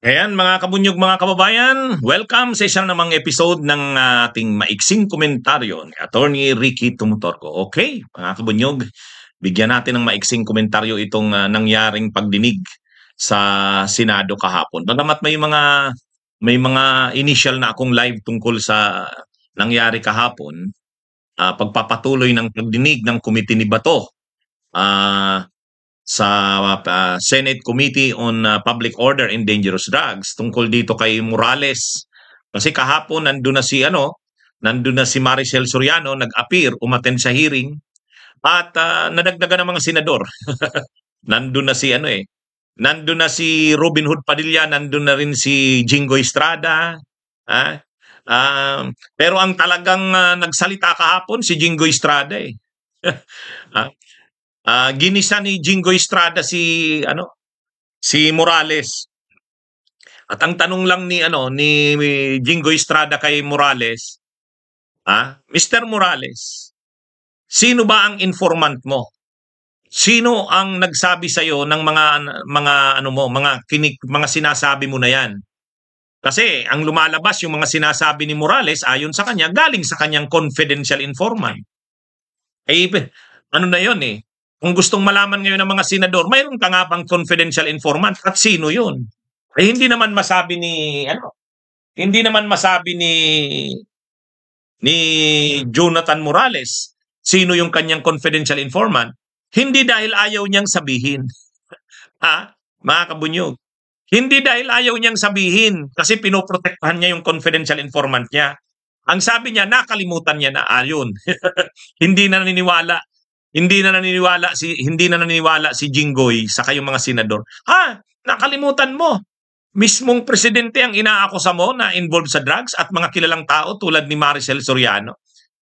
Ayan mga kabunyog, mga kababayan, welcome sa isang namang episode ng ating maiksing komentaryo ni Attorney Ricky Tumutorco. Okay, mga kabunyog, bigyan natin ng maiksing komentaryo itong nangyaring pagdinig sa Senado kahapon. Bagamat may mga initial na akong live tungkol sa nangyari kahapon, pagpapatuloy ng pagdinig ng Committee ni Bato ah, sa Senate Committee on Public Order and Dangerous Drugs tungkol dito kay Morales. Kasi kahapon nandun na si Maricel Soriano, nag-appear, umattend sa hearing at nadagdagan ng mga senador. Nandun na si nandun na si Robin Hood Padilla, nandun na rin si Jingo Estrada. ah. Pero ang talagang nagsalita kahapon si Jingo Estrada eh. Ah, ginisa ni Jingo Estrada si Morales. At ang tanong lang ni Jingo Estrada kay Morales, Mr. Morales, sino ba ang informant mo? Sino ang nagsabi sa iyo ng mga sinasabi mo na 'yan? Kasi ang lumalabas yung mga sinasabi ni Morales ayon sa kanya galing sa kanyang confidential informant. Eh, ano na 'yon eh. Kung gustong malaman ngayon ng mga senador, mayroon ka nga bang confidential informant at sino 'yun? Eh hindi naman masabi ni Jonathan Morales sino yung kanyang confidential informant. Hindi dahil ayaw niyang sabihin. Mga kabunyog. Hindi dahil ayaw niyang sabihin kasi pinoprotektahan niya yung confidential informant niya. Ang sabi niya, nakalimutan niya na ayon. Hindi na naniniwala. Hindi na naniniwala si Jinggoy sa kayong mga senador. Nakalimutan mo. Mismong presidente ang inaakusa mo na involved sa drugs at mga kilalang tao tulad ni Maricel Soriano.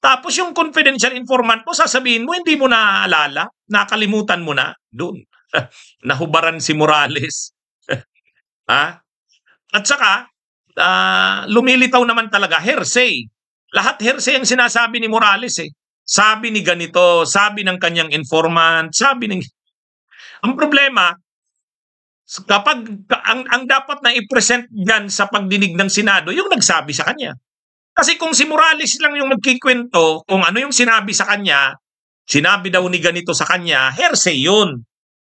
Tapos yung confidential informant mo, sasabihin mo, hindi mo naaalala, nakalimutan mo na. Doon. Nahubaran si Morales. At saka, lumilitaw naman talaga, hearsay. Lahat hearsay ang sinasabi ni Morales eh. Sabi ni ganito, sabi ng kanyang informant, Ang problema, kapag ang dapat na i-present diyan sa pagdinig ng Senado, yung nagsabi sa kanya. Kasi kung si Morales lang yung nagkikwento kung ano yung sinabi sa kanya, sinabi daw ni ganito sa kanya, hearsay yun.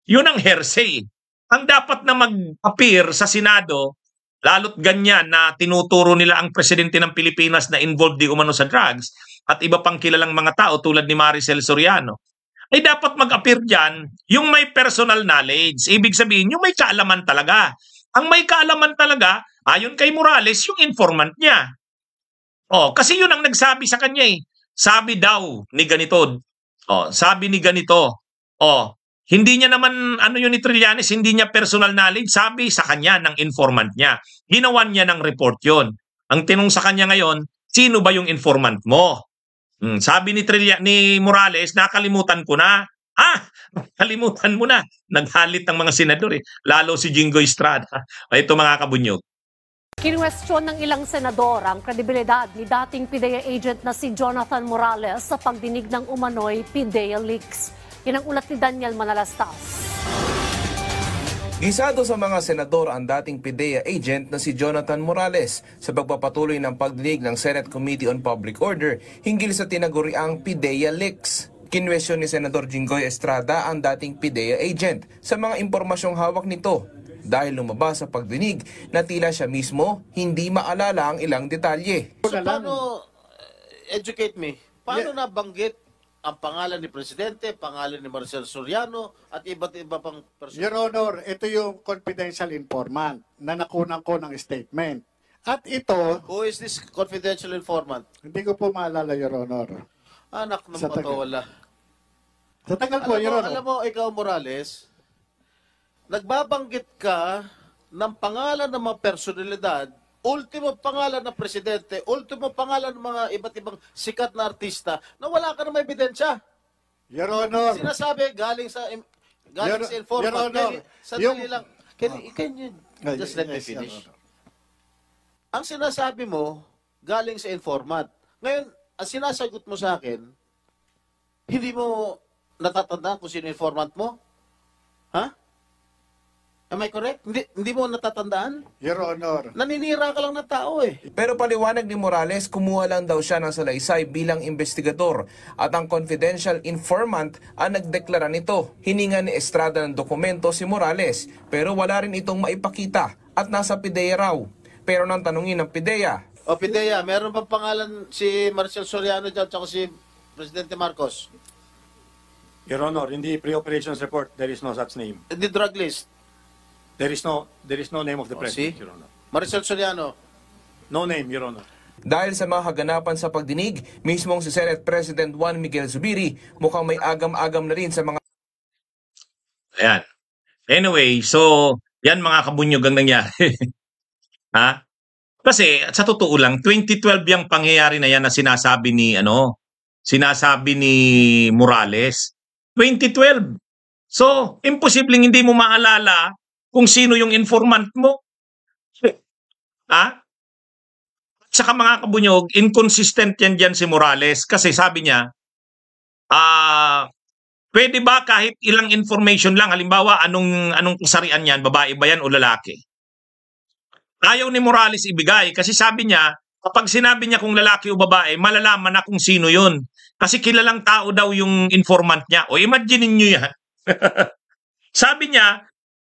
Yun ang hearsay. Ang dapat na mag-appear sa Senado, lalo't ganyan na tinuturo nila ang presidente ng Pilipinas na involved di umano sa drugs at iba pang kilalang mga tao tulad ni Maricel Soriano, ay dapat mag-appear dyan yung may personal knowledge. Ibig sabihin, yung may kaalaman talaga. Ang may kaalaman talaga, ayon kay Morales, yung informant niya. Kasi yun ang nagsabi sa kanya eh. Sabi daw ni ganito. Sabi ni ganito. Hindi niya naman, yun ni Trillanes, hindi niya personal knowledge. Sabi sa kanya ng informant niya. Ginawan niya ng report yun. Ang tinong sa kanya ngayon, sino ba yung informant mo? Sabi ni Morales, nakalimutan ko na. Kalimutan mo na. Naghalit ng mga senador eh. Lalo si Jingo Estrada. Ito mga kabunyog. Kinwestiyon ng ilang senador ang kredibilidad ni dating PIDEA agent na si Jonathan Morales sa pagdinig ng umano'y PIDEA leaks. Yan ang ulat ni Daniel Manalastas. Gisado sa mga senador ang dating PIDEA agent na si Jonathan Morales sa pagpapatuloy ng pagdinig ng Senate Committee on Public Order hinggil sa tinaguriang PIDEA leaks. Kinwestiyon ni Senador Jinggoy Estrada ang dating PIDEA agent sa mga impormasyong hawak nito dahil lumabas sa pagdinig na tila siya mismo hindi maalala ang ilang detalye. So, paano, educate me, paano nabanggit ang pangalan ni Presidente, pangalan ni Maricel Soriano, at iba't iba pang person? Your Honor, ito yung confidential informant na nakunan ko ng statement. At ito, Who is this confidential informant? hindi ko po maalala, Your Honor. Anak ng Sa taga- patola. Sa tagal po, Your Honor. Alam mo, ikaw Morales, nagbabanggit ka ng pangalan ng mga personalidad, ultimo pangalan ng presidente, ultimo pangalan ng mga iba't ibang sikat na artista na wala ka na may ebidensya. Your Honor, Sinasabi galing sa informant. Your Honor, Sandali lang. Can you just let me Yes, finish? Your Honor. Ang sinasabi mo, galing sa informant. Ngayon, ang sinasagot mo sa akin, hindi mo natatandaan kung sino informant mo? Ha? Am I correct? Hindi mo natatandaan? Your Honor. Naninira ka lang ng tao eh. Pero paliwanag ni Morales, kumuha lang daw siya ng salaysay bilang investigador at ang confidential informant ang nagdeklara nito. Hininga ni Estrada ng dokumento si Morales pero wala rin itong maipakita at nasa PIDEA raw. Pero nang tanungin ng PIDEA, O Pidea, meron bang pangalan si Marcel Soriano dyan tsaka si Presidente Marcos? Your Honor, in the pre-operations report, there is no such name. The drug list. There is no name of the See? President, Your Honor. Marcel Soriano. No name, Your Honor. dahil sa mga kaganapan sa pagdinig, mismong si Senate President Juan Miguel Zubiri mukhang may agam-agam na rin sa mga... Ayan. Anyway, so yan mga kabunyog ang nangyari. Ha? Kasi sa totoo lang, 2012 yung pangyayari na yan na sinasabi ni Morales. 2012. So, imposibleng hindi mo maalala kung sino yung informant mo. Ha? Saka mga kabunyog, inconsistent yan dyan si Morales kasi sabi niya, pwede ba kahit ilang information lang, halimbawa anong kasarian yan, babae ba yan o lalaki? Ayaw ni Morales ibigay kasi sabi niya, kapag sinabi niya kung lalaki o babae, malalaman na kung sino yun. Kasi kilalang tao daw yung informant niya. O imagine niyo yan. Sabi niya,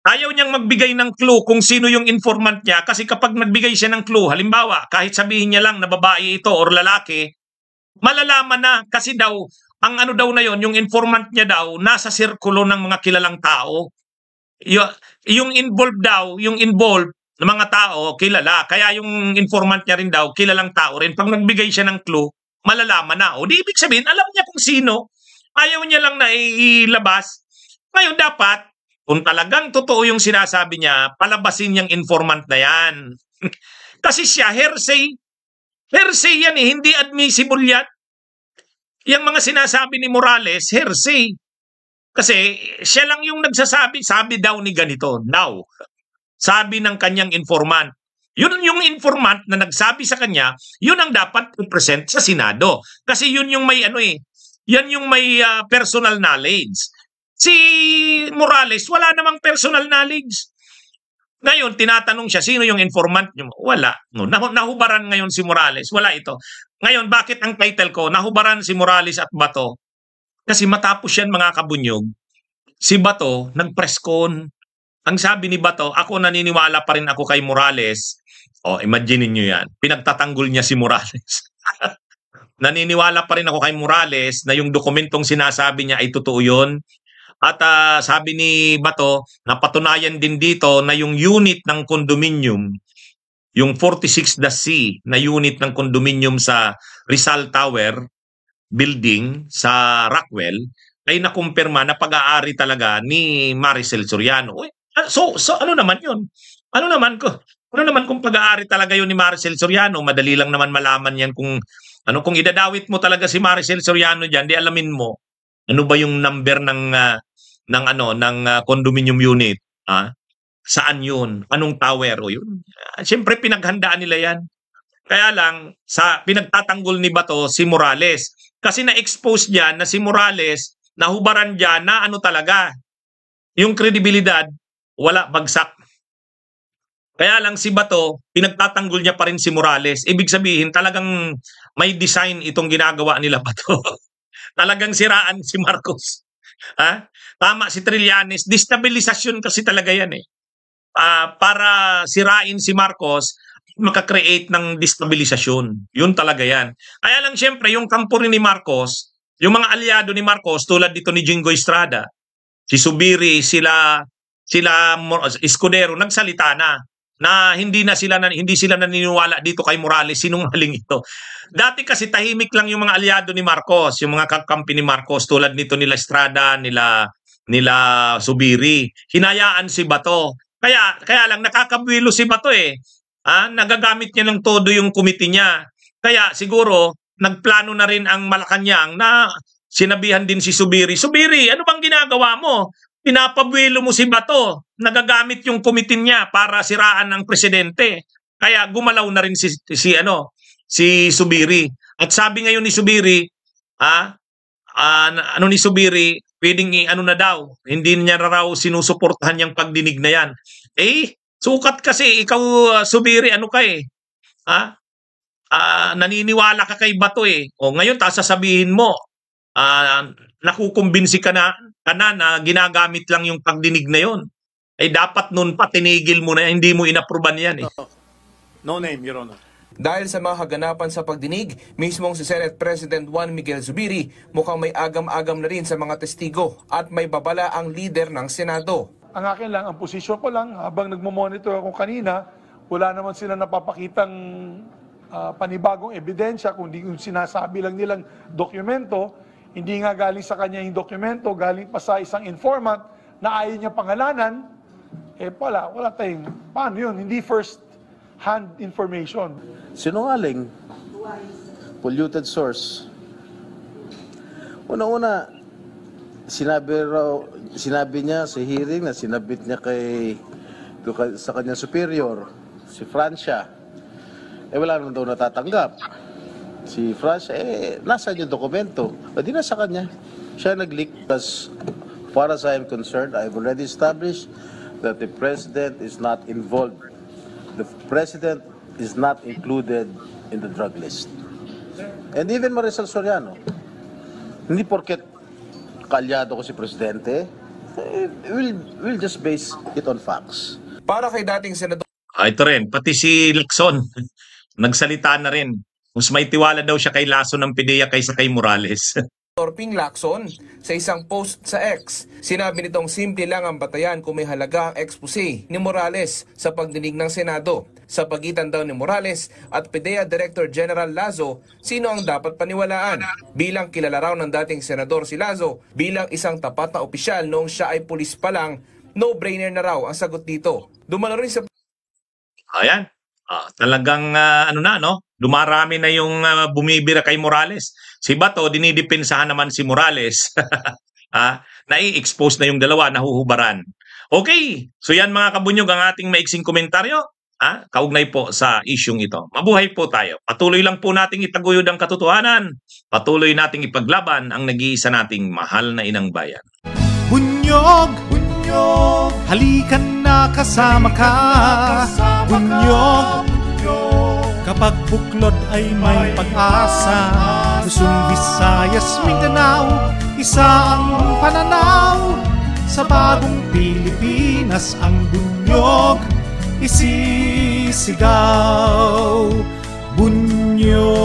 ayaw niyang magbigay ng clue kung sino yung informant niya kasi kapag nagbigay siya ng clue, halimbawa, kahit sabihin niya lang na babae ito or lalaki, malalaman na kasi daw, ang ano daw na yon, yung informant niya daw, nasa sirkulo ng mga kilalang tao. Yung involved ng mga tao, kilala. Kaya yung informant niya rin daw, kilalang tao rin. Pag nagbigay siya ng clue, malalaman na. O di ibig sabihin, alam niya kung sino. Ayaw niya lang na ilabas. Ngayon dapat, kung talagang totoo yung sinasabi niya, palabasin niyang informant na yan. Kasi siya, hearsay yan eh, hindi admissible yan. Yung mga sinasabi ni Morales, hearsay. Kasi siya lang yung nagsasabi, sabi daw ni ganito, daw. Sabi ng kanyang informant. Yun yung informant na nagsabi sa kanya, yun ang dapat i-present sa Senado. Kasi yun yung may yan yung may personal knowledge. Si Morales, wala namang personal knowledge. Ngayon, tinatanong siya, sino yung informant niyo? Wala. No, nahubaran ngayon si Morales. Wala ito. Ngayon, bakit ang title ko, nahubaran si Morales at Bato? Kasi matapos yan mga kabunyog, si Bato nag-press con. Ang sabi ni Bato, ako naniniwala pa rin ako kay Morales. O, imagine niyo yan. Pinagtatanggol niya si Morales. Naniniwala pa rin ako kay Morales na yung dokumentong sinasabi niya ay totoo yun. At sabi ni Bato, napatunayan din dito na yung unit ng condominium, yung 46-C na unit ng condominium sa Rizal Tower building sa Rockwell, ay nakumpirma na pag-aari talaga ni Maricel Soriano. So ano naman yun? Ano naman kung pag-aari talaga yun ni Maricel Soriano? Madali lang naman malaman yan kung idadawit mo talaga si Maricel Soriano diyan, di alamin mo ano ba yung number ng condominium unit, saan yun? Anong tower o yun? Siyempre pinaghandaan nila yan. Kaya lang sa pinagtatanggol ni Bato si Morales kasi na-expose diyan na si Morales nahubaran diyan na talaga yung kredibilidad wala, bagsak. Kaya lang si Bato, pinagtatanggol niya pa rin si Morales. Ibig sabihin, talagang may design itong ginagawa nila Bato. Talagang siraan si Marcos. Tama si Trillanes. Destabilisasyon kasi talaga yan eh. Para sirain si Marcos, makakreate ng destabilisasyon. Yun talaga yan. Kaya lang siyempre, yung kampo rin ni Marcos, yung mga aliado ni Marcos, tulad dito ni Jingo Estrada, si Zubiri, sila Escudero, nagsalita na hindi sila naniniwala dito kay Morales, sinungaling ito. Dati kasi tahimik lang yung mga aliado ni Marcos, yung mga kakampi ni Marcos tulad nito nila Estrada, nila Zubiri. Hinayaan si Bato. Kaya lang nakakabwilo si Bato eh. Nagagamit niya ng todo yung committee niya. Kaya siguro nagplano na rin ang Malacanang na sinabihan din si Zubiri, Zubiri, ano bang ginagawa mo? Pinapabwelo mo si Bato, nagagamit yung committee niya para siraan ang presidente. Kaya gumalaw na rin si Zubiri. At sabi ngayon ni Zubiri, pwedeng ano na daw, hindi niya raw sinusuportahan yung pagdinig na yan. Sukat kasi, ikaw Subiri, ano ka ha? Naniniwala ka kay Bato O ngayon, sasabihin mo, nakukumbinsi ka na ginagamit lang yung pagdinig na yon. Dapat nun pa, tinigil mo na, hindi mo inapruban yan No name, Your Honor. Dahil sa mga kaganapan sa pagdinig, mismong si Senate President Juan Miguel Zubiri mukhang may agam-agam na rin sa mga testigo at may babala ang leader ng Senado. Ang akin lang, ang posisyon ko lang, habang nagmamonitor ako kanina, wala naman sila napapakitang panibagong ebidensya, kundi yung sinasabi lang nilang dokumento, hindi nga galing sa kanya yung dokumento, galing pa sa isang informant na ayaw niya pangalanan, wala tayong, paano yun? Hindi first-hand information. Sinungaling, polluted source. Una-una, sinabi niya sa hearing na sinabit niya sa kanyang superior, si Francia. Wala naman daw natatanggap. Si Francia, nasa yung dokumento. Di na sa kanya. Siya nag-leak. As far as I am concerned, I've already established that the President is not involved. The President is not included in the drug list. And even Marisol Soriano, hindi porket kalyado ko si Presidente, we'll just base it on facts. Para kay dating Senador Ito rin, pati si Lacson, nagsalita na rin. Mas may tiwala daw siya kay Lasso ng PIDEA kaysa kay Morales. Ping Lacson, sa isang post sa X, sinabi nitong simple lang ang batayan kung may halaga ang expose ni Morales sa pagdinig ng Senado. Sa pagitan daw ni Morales at PIDEA Director General Lazo, sino ang dapat paniwalaan? Bilang kilala raw ng dating senador si Lazo, bilang isang tapat na opisyal noong siya ay pulis pa lang, no-brainer na raw ang sagot dito. Dumalo rin sa Ayan. Talagang dumarami na yung bumibira kay Morales. Si Bato, dinidepensahan naman si Morales. Nai-expose na yung dalawa, nahuhubaran. Okay, so yan mga kabunyog ang ating maiksing komentaryo. Kaugnay po sa isyung ito. Mabuhay po tayo. Patuloy lang po nating itaguyod ang katotohanan. Patuloy nating ipaglaban ang nag-iisa nating mahal na inang bayan. Bunyog, bunyog, halikan na kasama ka. Bunyog, kapag buklod ay may pag-asa. Luzon, Visayas, Mindanao, isa ang pananaw. Sa bagong Pilipinas ang bunyog isisigaw. Bunyog.